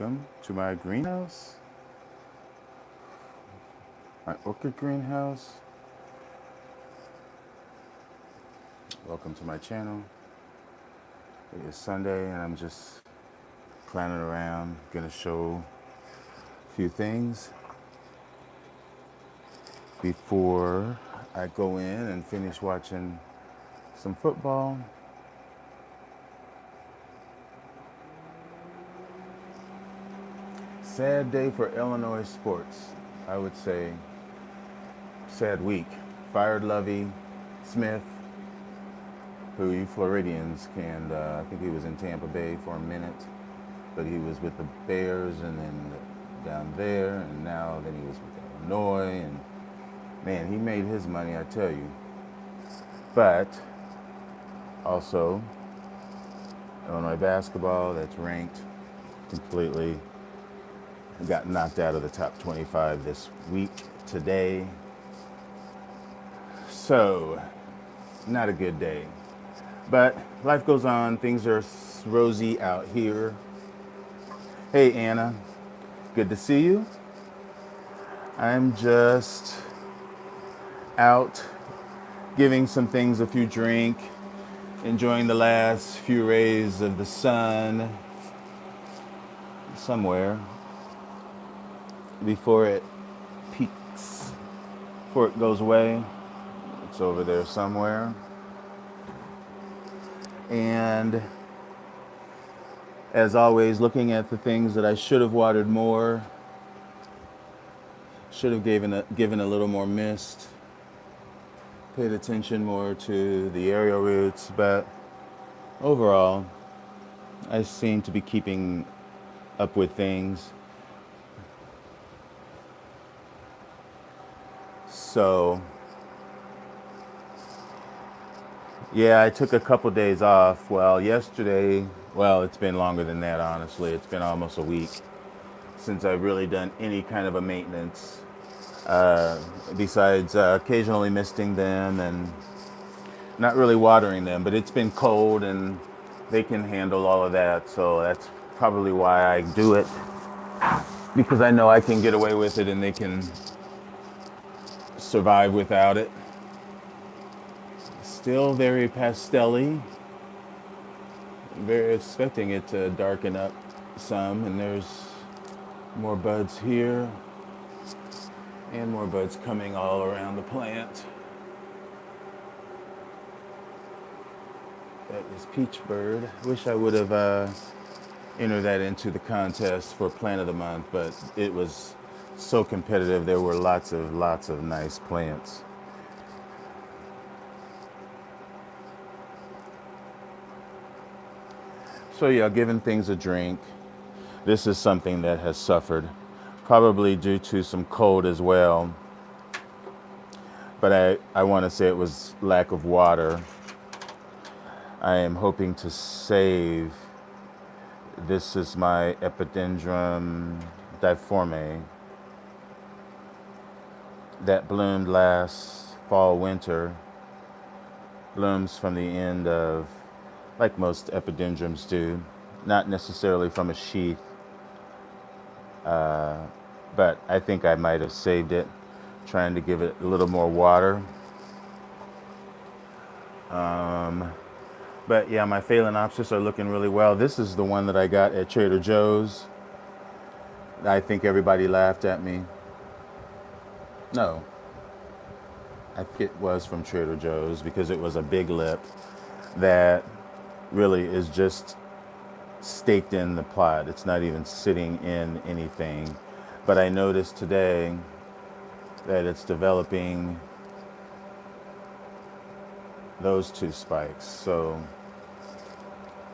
welcome to my greenhouse, my orchid greenhouse. Welcome to my channel. It is Sunday and I'm just planning around, gonna show a few things before I go in and finish watching some football. Sad day for Illinois sports, I would say. Sad week. Fired Lovey Smith, who you Floridians can, I think he was in Tampa Bay for a minute, but he was with the Bears and then down there, and now then he was with Illinois, and man, he made his money, I tell you. But also, Illinois basketball, that's ranked completely, got knocked out of the top 25 this week, today. So, not a good day. But life goes on. Things are rosy out here. Hey, Anna. Good to see you. I'm just out giving some things a few drink, enjoying the last few rays of the sun somewhere before it peaks, before it goes away. It's over there somewhere. And as always, looking at the things that I should have watered more, should have given a little more mist, paid attention more to the aerial roots, but overall, I seem to be keeping up with things. So, yeah, I took a couple days off. Well, yesterday, well, it's been longer than that, honestly. It's been almost a week since I've really done any kind of a maintenance, besides occasionally misting them and not really watering them. But it's been cold and they can handle all of that, so that's probably why I do it, because I know I can get away with it and they can survive without it. Still very pastel-y. Very expecting it to darken up some, and there's more buds here and more buds coming all around the plant. That is Peach Bird. Wish I would have entered that into the contest for Plant of the Month, but it was so competitive. There were lots of nice plants. So yeah, giving things a drink. This is something that has suffered, probably due to some cold as well. But I want to say it was lack of water. I am hoping to save. This is my Epidendrum difforme that bloomed last fall, winter. Blooms from the end of, like most epidendrums do, not necessarily from a sheath, but I think I might have saved it, trying to give it a little more water. But yeah, my Phalaenopsis are looking really well. This is the one that I got at Trader Joe's. I think everybody laughed at me. No, I think it was from Trader Joe's because it was a big lip that really is just staked in the plot. It's not even sitting in anything. But I noticed today that it's developing those two spikes. So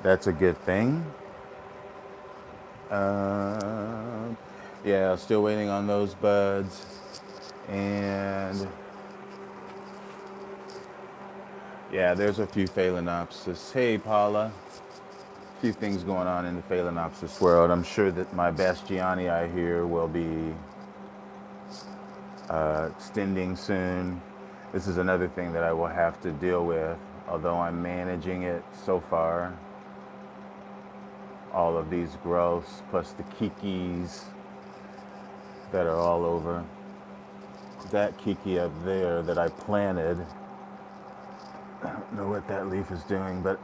that's a good thing. Yeah, still waiting on those buds. And yeah, there's a few Phalaenopsis. Hey, Paula. A few things going on in the Phalaenopsis world. I'm sure that my Bastianii here will be extending soon. This is another thing that I will have to deal with, although I'm managing it so far. all of these growths, plus the kikis that are all over. That kiki up there that I planted, I don't know what that leaf is doing, but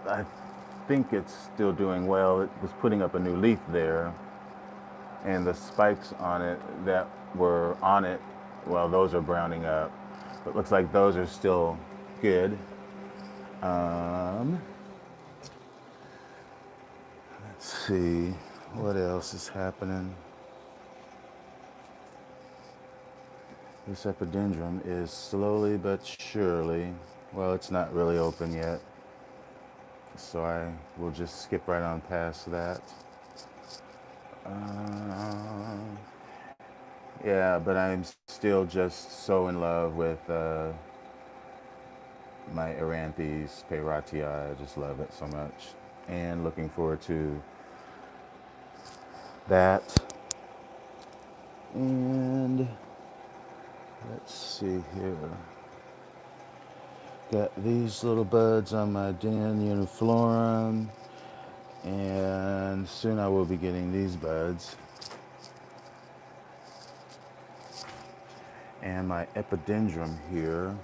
I think it's still doing well. It was putting up a new leaf there, and the spikes on it that were on it, well, those are browning up. But it looks like those are still good. Let's see, what else is happening? This epidendrum is slowly but surely, well, it's not really open yet, so I will just skip right on past that. Yeah, but I'm still just so in love with my Eranthes peyratii. I just love it so much, and looking forward to that. And let's see here. Got these little buds on my Den uniflorum, and soon I will be getting these buds. And my epidendrum here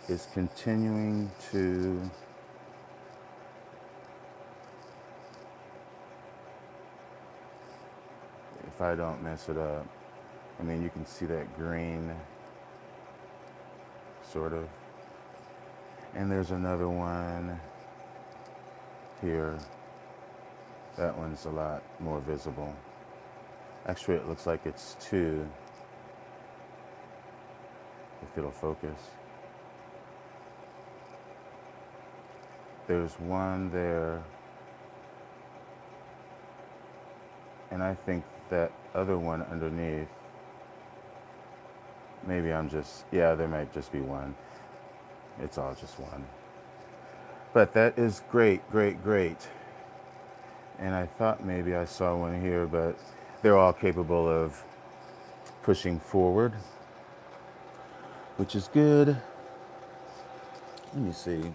is continuing to if I don't mess it up. I mean, you can see that green, sort of. And there's another one here. That one's a lot more visible. Actually, it looks like it's two, if it'll focus. There's one there, and I think that other one underneath, maybe I'm just, yeah, there might just be one. It's all just one. But that is great, great, great. And I thought maybe I saw one here, but they're all capable of pushing forward, which is good. Let me see.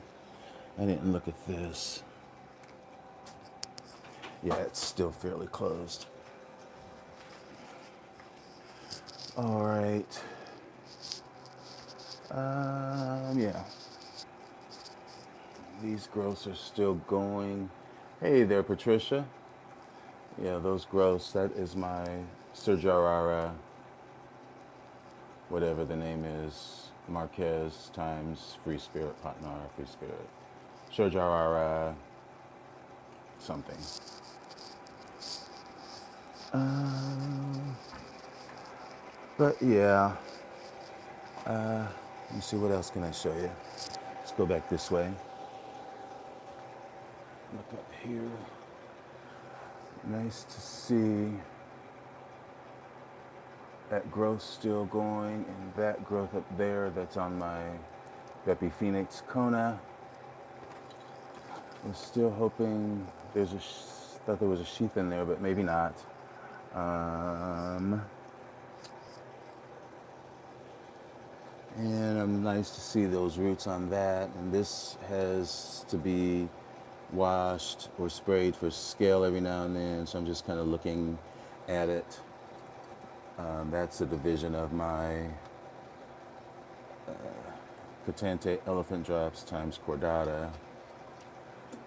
I didn't look at this. Yeah, it's still fairly closed. All right. Yeah. These growths are still going. Hey there, Patricia. Yeah, those growths, that is my Serjarara, whatever the name is, Marquez times Free Spirit, Patnar, Free Spirit. Serjarara something. But yeah, let me see, what else can I show you? Let's go back this way. Look up here. Nice to see that growth still going, and that growth up there that's on my Bepi Phoenix Kona. I'm still hoping thought there was a sheath in there, but maybe not. And I'm nice to see those roots on that. And this has to be washed or sprayed for scale every now and then. So I'm just kind of looking at it. That's a division of my Cotante Elephant Drops times Cordata.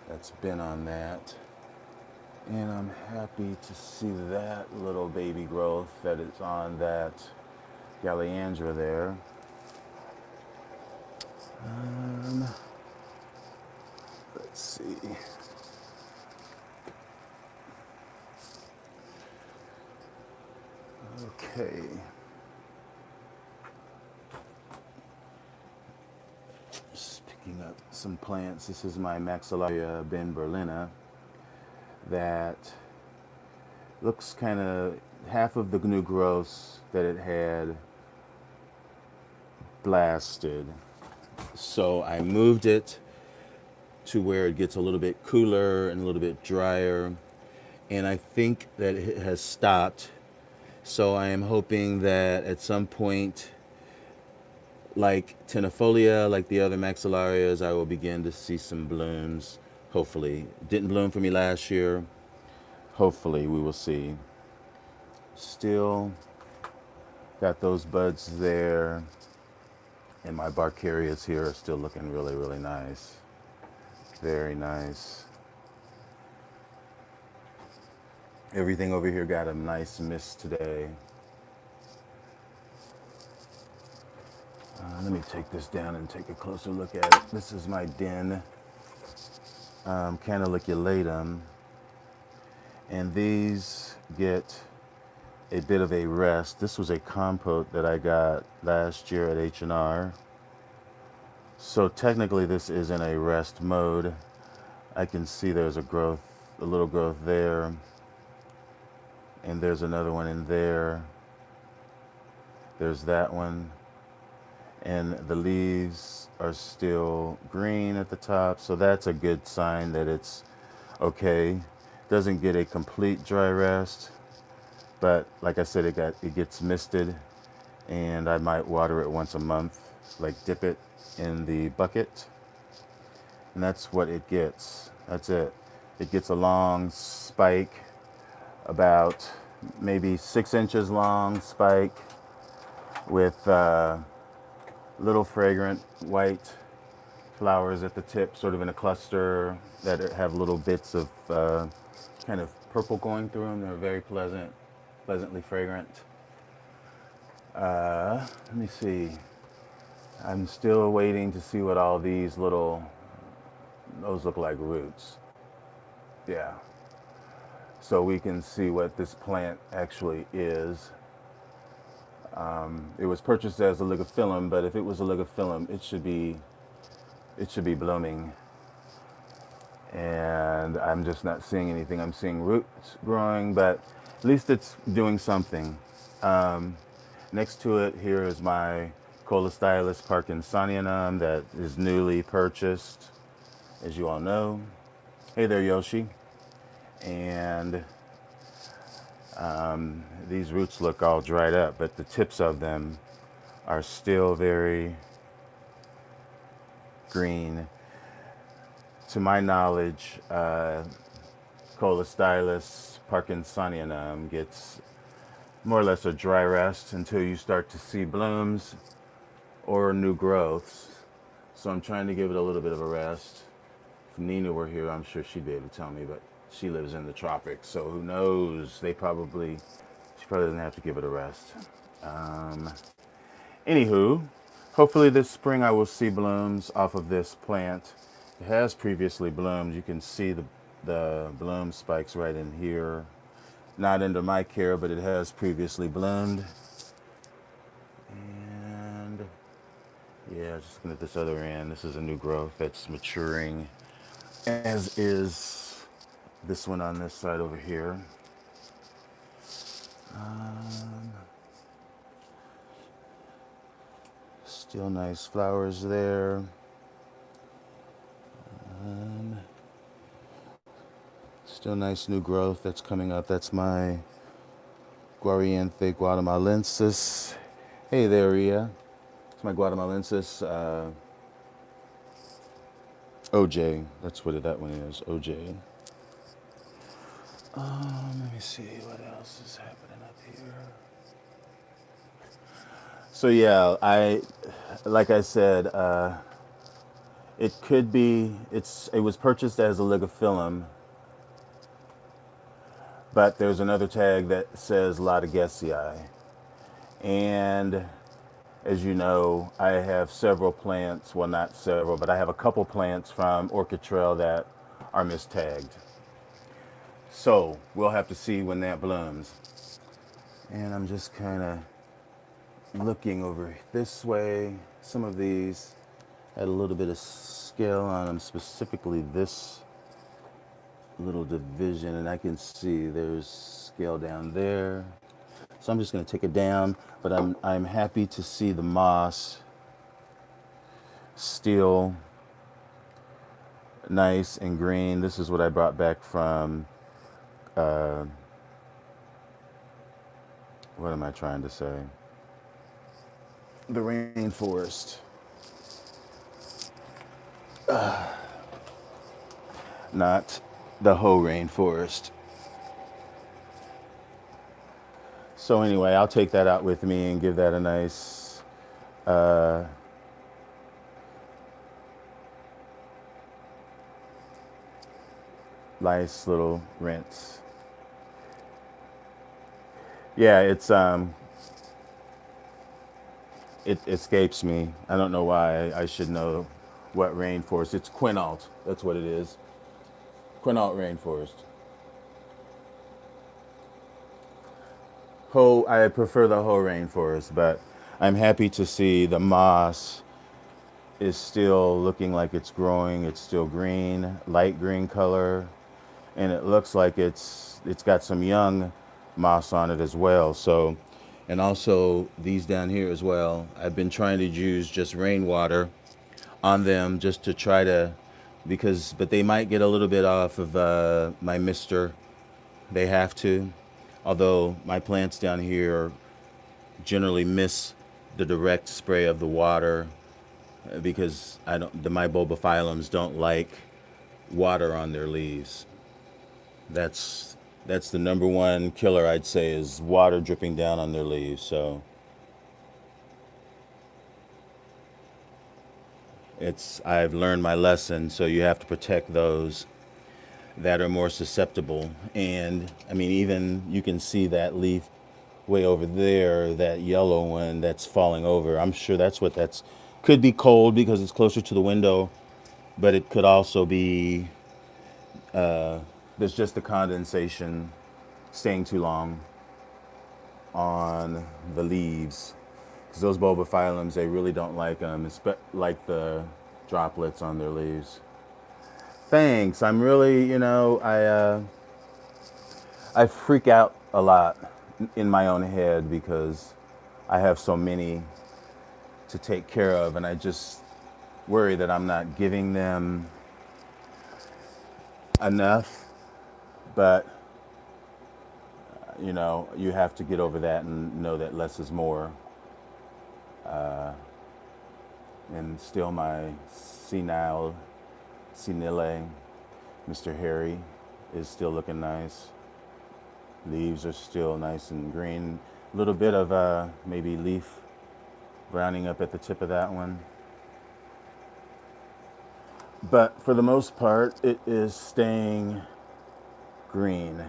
That's been on that. And I'm happy to see that little baby growth that is on that Galliandra there. Let's see. Okay. Just picking up some plants. This is my Maxillaria Ben Berlina that looks kind of half of the new growths that it had blasted. So I moved it to where it gets a little bit cooler and a little bit drier. And I think that it has stopped. So I am hoping that at some point, like Tenifolia, like the other maxillarias, I will begin to see some blooms, Hopefully. Didn't bloom for me last year. Hopefully we will see. Still got those buds there. And my Barcarias here are still looking really, really nice. Very nice. Everything over here got a nice mist today. Let me take this down and take a closer look at it. This is my den, Canaliculatum. And these get a bit of a rest. This was a compote that I got last year at H&R. So technically this is in a rest mode. I can see there's a growth, a little growth there. And there's another one in there. There's that one. And the leaves are still green at the top. So that's a good sign that it's okay. Doesn't get a complete dry rest. But like I said, it gets misted. And I might water it once a month. Like dip it in the bucket. And that's what it gets. That's it. It gets a long spike, about maybe 6 inches long spike with little fragrant white flowers at the tip, sort of in a cluster that have little bits of kind of purple going through them. They're very pleasantly fragrant. Let me see. I'm still waiting to see what all these those look like roots. Yeah. So we can see what this plant actually is. It was purchased as a ligophyllum, but if it was a ligophyllum, it should be blooming. And I'm just not seeing anything. I'm seeing roots growing, but at least it's doing something. Next to it here is my Colostylus parkinsonianum that is newly purchased, as you all know. Hey there, Yoshi. And these roots look all dried up, but the tips of them are still very green. To my knowledge, Colostylus parkinsonianum gets more or less a dry rest until you start to see blooms or new growths. So I'm trying to give it a little bit of a rest. If Nina were here, I'm sure she'd be able to tell me, but she lives in the tropics, so who knows? She probably doesn't have to give it a rest. Anywho, hopefully this spring I will see blooms off of this plant. It has previously bloomed. You can see the bloom spikes right in here. Not under my care, but it has previously bloomed. And yeah, just looking at this other end, this is a new growth that's maturing, as is this one on this side over here. Still nice flowers there. Still nice new growth that's coming up. That's my Guarianthe guatemalensis. Hey there, Ria. It's my guatemalensis OJ. That's what that one is, OJ. Let me see what else is happening up here. So yeah, like I said, it could be, it was purchased as a ligophyllum, but there's another tag that says Latagesiae. And as you know, I have several plants, well not several, but I have a couple plants from Orchid Trail that are mistagged. So we'll have to see when that blooms. And I'm just kind of looking over this way. Some of these had a little bit of scale on them, specifically this little division, and I can see there's scale down there. So I'm just going to take it down, but I'm happy to see the moss still nice and green. This is what I brought back from what am I trying to say? The rainforest. not the whole rainforest. So anyway, I'll take that out with me and give that a nice little rinse. Yeah, it escapes me. I don't know why. I should know what rainforest. It's Quinault. That's what it is. Quinault rainforest. I prefer the whole rainforest, but I'm happy to see the moss is still looking like it's growing. It's still green, light green color, and it looks like it's got some young moss on it as well. So, and also these down here as well. I've been trying to use just rainwater on them just to try to, but they might get a little bit off of my mister. They have to, although my plants down here generally miss the direct spray of the water because my bulbophyllums don't like water on their leaves. That's the number one killer, I'd say, is water dripping down on their leaves. So I've learned my lesson. So you have to protect those that are more susceptible. And I mean, even you can see that leaf way over there, that yellow one that's falling over. I'm sure that's could be cold because it's closer to the window, but it could also be there's just the condensation staying too long on the leaves, because those bulbophyllums, they really don't like them, like the droplets on their leaves. Thanks. I'm really, I freak out a lot in my own head because I have so many to take care of, and I just worry that I'm not giving them enough. But you have to get over that and know that less is more. And still my senile Mr. Harry is still looking nice. Leaves are still nice and green. A little bit of maybe leaf browning up at the tip of that one. But for the most part, it is staying green.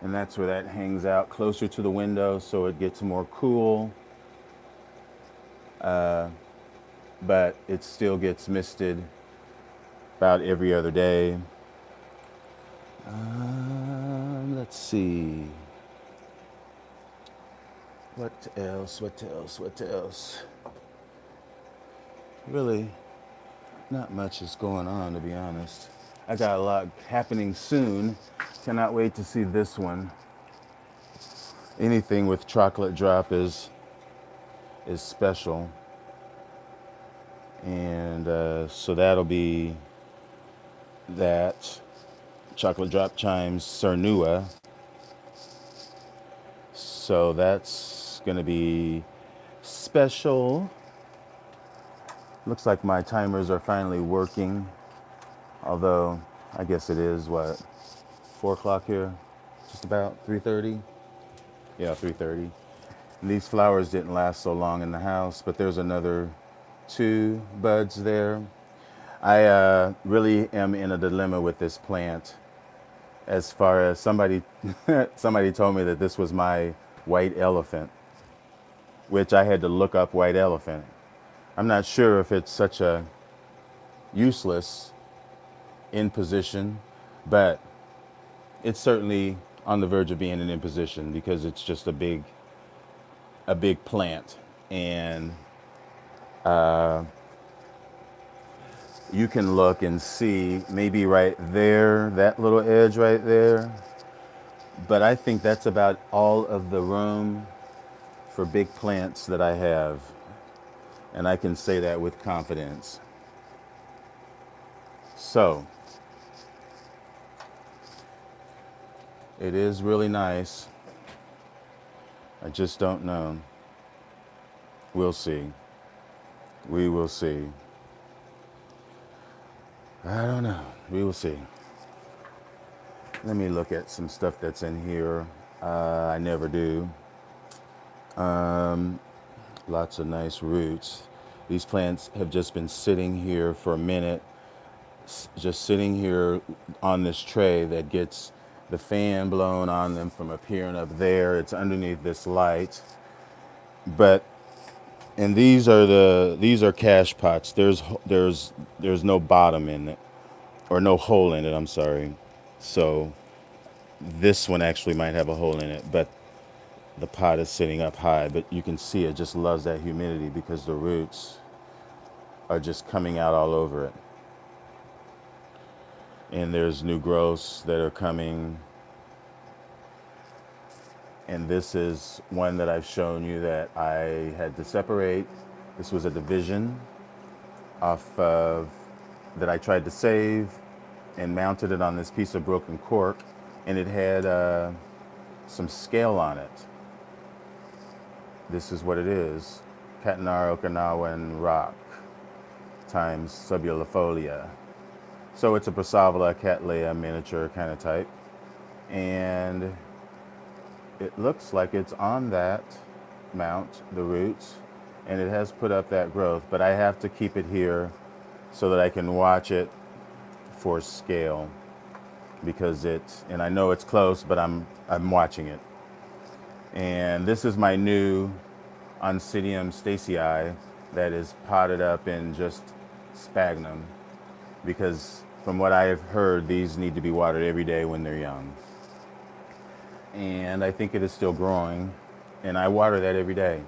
And that's where that hangs out, closer to the window, so it gets more cool. But it still gets misted about every other day. Let's see. What else? Really, not much is going on, to be honest. I got a lot happening soon. Cannot wait to see this one. Anything with chocolate drop is special. And so that'll be that chocolate drop chimes Cernua. So that's going to be special. Looks like my timers are finally working. Although, I guess it is, 4 o'clock here? Just about 3:30? Yeah, 3:30. And these flowers didn't last so long in the house, but there's another 2 buds there. I really am in a dilemma with this plant. As far as somebody told me that this was my white elephant, which I had to look up white elephant. I'm not sure if it's such a useless imposition, but it's certainly on the verge of being an imposition because it's just a big plant. And you can look and see maybe right there, that little edge right there. But I think that's about all of the room for big plants that I have. And I can say that with confidence. So, it is really nice. I just don't know. We'll see. We will see. I don't know. We will see. Let me look at some stuff that's in here. I never do. Lots of nice roots. These plants have just been sitting here for a minute, just sitting here on this tray that gets the fan blown on them from up here and up there. It's underneath this light. But and these are cash pots. There's no bottom in it, or no hole in it, I'm sorry. So this one actually might have a hole in it, but the pot is sitting up high, but you can see it just loves that humidity because the roots are just coming out all over it. And there's new growths that are coming. And this is one that I've shown you that I had to separate. This was a division off of that I tried to save and mounted it on this piece of broken cork, and it had some scale on it. This is what it is: Katanar Okinawan rock times subulifolia. So it's a Prosovola Cattleya miniature kind of type, and it looks like it's on that mount, the roots, and it has put up that growth, but I have to keep it here so that I can watch it for scale, because and I know it's close, but I'm watching it. And this is my new Oncidium stacei that is potted up in just sphagnum, because from what I have heard, these need to be watered every day when they're young. And I think it is still growing, and I water that every day,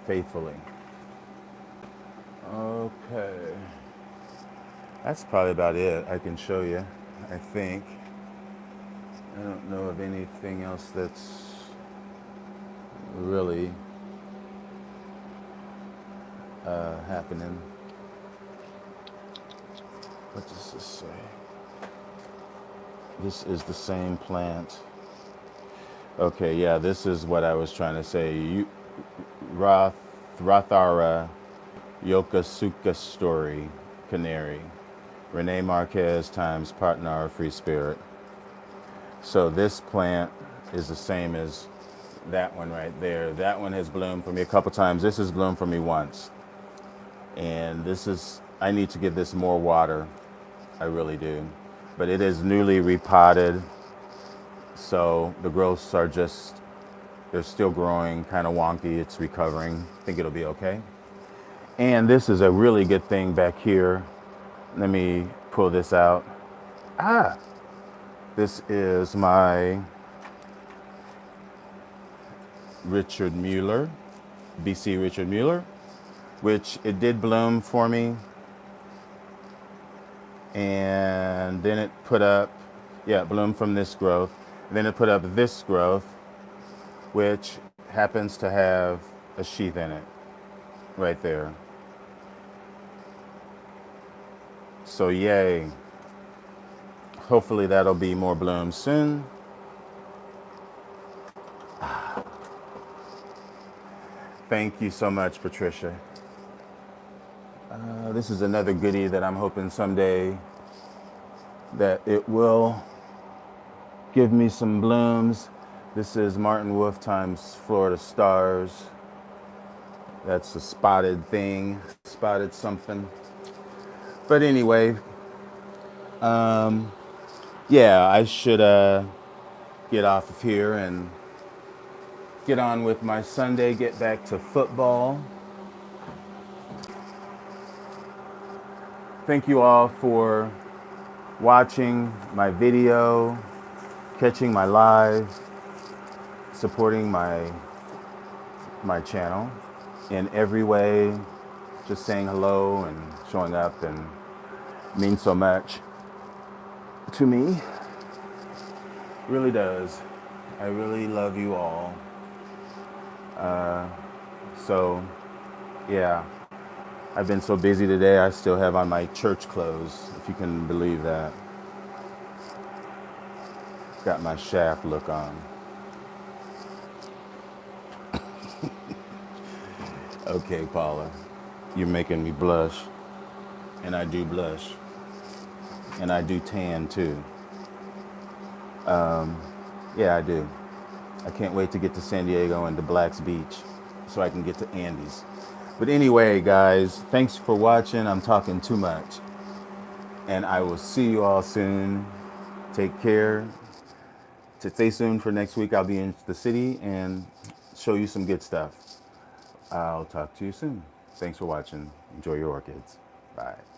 faithfully. Okay. That's probably about it I can show you, I think. I don't know of anything else that's really happening. What does this say? This is the same plant. Okay, yeah, this is what I was trying to say. Rothara Yokosuka story, canary. Rene Marquez times partner free spirit. So this plant is the same as that one right there. That one has bloomed for me a couple times. This has bloomed for me once. And I need to give this more water. I really do. But it is newly repotted. So the growths they're still growing, kind of wonky. It's recovering. I think it'll be okay. And this is a really good thing back here. Let me pull this out. This is my Richard Mueller, BC Richard Mueller, which it did bloom for me. And then it it bloomed from this growth. Then it put up this growth, which happens to have a sheath in it, right there. So yay. Hopefully that'll be more blooms soon. Thank you so much, Patricia. This is another goodie that I'm hoping someday that it will give me some blooms. This is Martin Wolf times Florida Stars. That's a spotted thing, spotted something. But anyway, yeah, I should get off of here and get on with my Sunday, get back to football. Thank you all for watching my video, catching my live, supporting my channel in every way, just saying hello and showing up, and it means so much to me. It really does. I really love you all. So yeah, I've been so busy today, I still have on my church clothes, if you can believe that. Got my shaft look on. Okay, Paula, you're making me blush. And I do blush. And I do tan too. Yeah, I do. I can't wait to get to San Diego and to Black's Beach so I can get to Andy's. But anyway, guys, thanks for watching. I'm talking too much. And I will see you all soon. Take care. To stay tuned for next week, I'll be in the city and show you some good stuff. I'll talk to you soon. Thanks for watching. Enjoy your orchids. Bye.